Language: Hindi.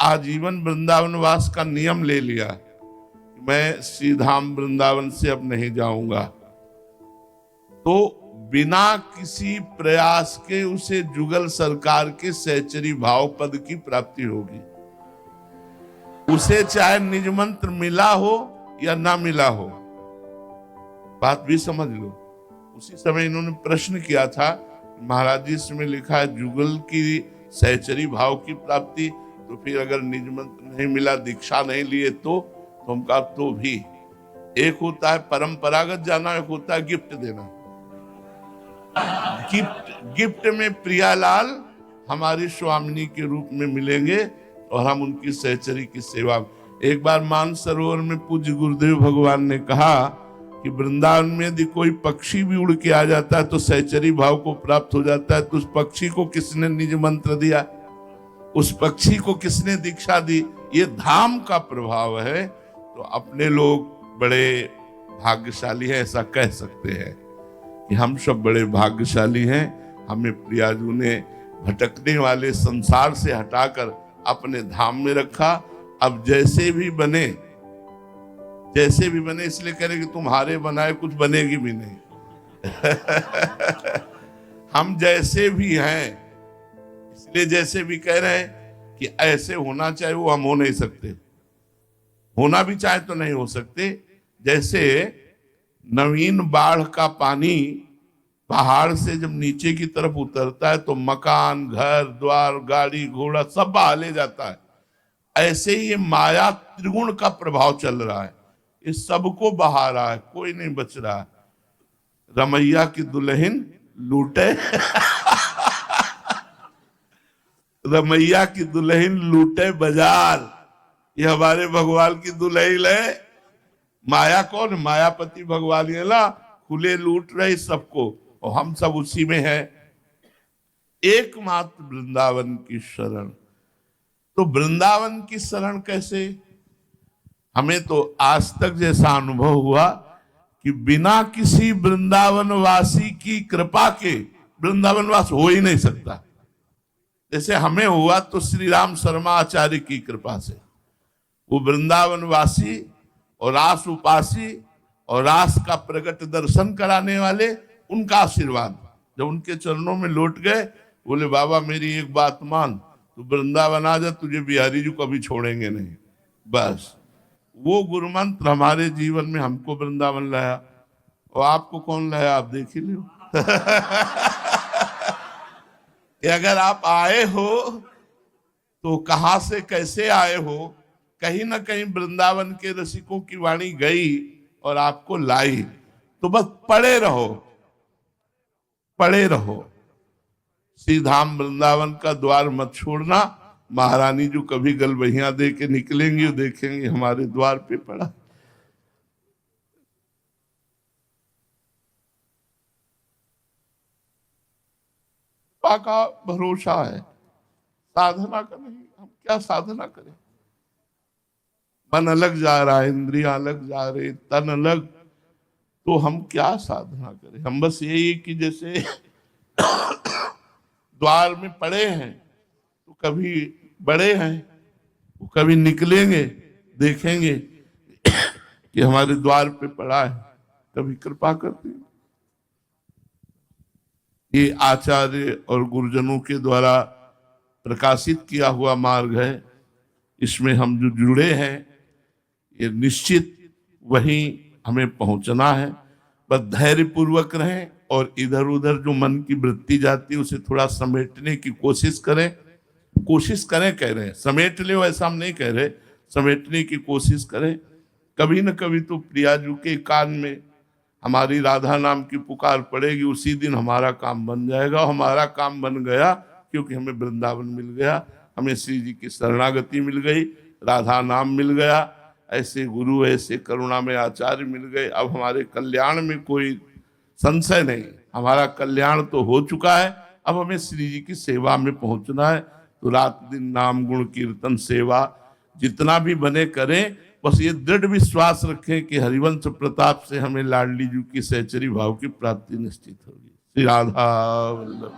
आजीवन वृंदावन वास का नियम ले लिया, मैं श्री धाम वृंदावन से अब नहीं जाऊंगा, तो बिना किसी प्रयास के उसे जुगल सरकार के सहचरी भाव पद की प्राप्ति होगी। उसे चाहे निज मंत्र मिला हो या ना मिला हो, बात भी समझ लो। उसी समय इन्होंने प्रश्न किया था, महाराज जी इसमें लिखा है जुगल की सहचरी भाव की प्राप्ति, तो फिर अगर निज मंत्र नहीं मिला, दीक्षा नहीं लिए तो हम कहा तो भी एक होता है परंपरागत जाना, एक होता है गिफ्ट देना। गिफ्ट में प्रियालाल हमारी स्वामिनी के रूप में मिलेंगे और हम उनकी सहचरी की सेवा। एक बार मानसरोवर में पूज्य गुरुदेव भगवान ने कहा कि वृंदावन में यदि कोई पक्षी भी उड़ के आ जाता है तो सहचरी भाव को प्राप्त हो जाता है, तो उस पक्षी को किसने निज मंत्र दिया, उस पक्षी को किसने दीक्षा दी? ये धाम का प्रभाव है। तो अपने लोग बड़े भाग्यशाली हैं, ऐसा कह सकते हैं कि हम सब बड़े भाग्यशाली हैं। हमें प्रियाजू ने भटकने वाले संसार से हटाकर अपने धाम में रखा। अब जैसे भी बने इसलिए कह रहे कि तुम्हारे बनाए कुछ बनेगी भी नहीं। हम जैसे भी हैं इसलिए जैसे भी कह रहे हैं कि ऐसे होना चाहिए, वो हम हो नहीं सकते। होना भी चाहे तो नहीं हो सकते। जैसे नवीन बाढ़ का पानी पहाड़ से जब नीचे की तरफ उतरता है तो मकान, घर द्वार, गाड़ी घोड़ा सब बहा ले जाता है, ऐसे ही ये माया त्रिगुण का प्रभाव चल रहा है, ये सबको बहा रहा है, कोई नहीं बच रहा है। रमैया की दुल्हन लूटे रमैया की दुल्हन लूटे बाजार, ये हमारे भगवान की दुल्हन है। माया कौन? मायापति भगवान है ना, खुले लूट रहे सबको और हम सब उसी में है। एकमात्र वृंदावन की शरण। तो वृंदावन की शरण कैसे? हमें तो आज तक जैसा अनुभव हुआ कि बिना किसी वृंदावन वासी की कृपा के वृंदावन वास हो ही नहीं सकता। जैसे हमें हुआ तो श्री राम शर्मा आचार्य की कृपा से, वो वृंदावन वासी और रास उपासी और रास का प्रकट दर्शन कराने वाले, उनका आशीर्वाद जब उनके चरणों में लौट गए, बोले बाबा मेरी एक बात मान, तू वृंदावन आ जा, तुझे बिहारी जी कभी छोड़ेंगे नहीं। बस वो गुरु मंत्र हमारे जीवन में हमको वृंदावन लाया। और आपको कौन लाया? आप देख ही लो। अगर आप आए हो तो कहां से कैसे आए हो? कहीं ना कहीं वृंदावन के रसिकों की वाणी गई और आपको लाई। तो बस पड़े रहो। श्री धाम वृंदावन का द्वार मत छोड़ना। महारानी जो कभी गलबहियां दे के निकलेंगी वो देखेंगे हमारे द्वार पे पड़ा। का भरोसा है, साधना का नहीं। हम क्या साधना करें? मन अलग जा रहा है, इंद्रियां अलग जा रही, तन अलग, तो हम क्या साधना करें? हम बस यही कि जैसे द्वार में पड़े हैं तो कभी बड़े हैं, वो कभी निकलेंगे, देखेंगे कि हमारे द्वार पे पड़ा है, कभी कृपा करते हैं। ये आचार्य और गुरुजनों के द्वारा प्रकाशित किया हुआ मार्ग है। इसमें हम जो जुड़े हैं ये निश्चित वहीं हमें पहुंचना है। बस धैर्य पूर्वक रहें और इधर उधर जो मन की वृत्ति जाती है उसे थोड़ा समेटने की कोशिश करें। कह रहे हैं समेट ले, ऐसा हम नहीं कह रहे, समेटने की कोशिश करें। कभी न कभी तो प्रियाजू के कान में हमारी राधा नाम की पुकार पड़ेगी, उसी दिन हमारा काम बन जाएगा। हमारा काम बन गया क्योंकि हमें वृंदावन मिल गया, हमें श्री जी की शरणागति मिल गई, राधा नाम मिल गया, ऐसे गुरु ऐसे करुणा में आचार्य मिल गए। अब हमारे कल्याण में कोई संशय नहीं, हमारा कल्याण तो हो चुका है। अब हमें श्री जी की सेवा में पहुंचना है। तो रात दिन नाम गुण कीर्तन सेवा जितना भी बने करें। बस ये दृढ़ विश्वास रखें कि हरिवंश प्रताप से हमें लाडली जी की सहचरी भाव की प्राप्ति निश्चित होगी। श्री राधा वल्लभ।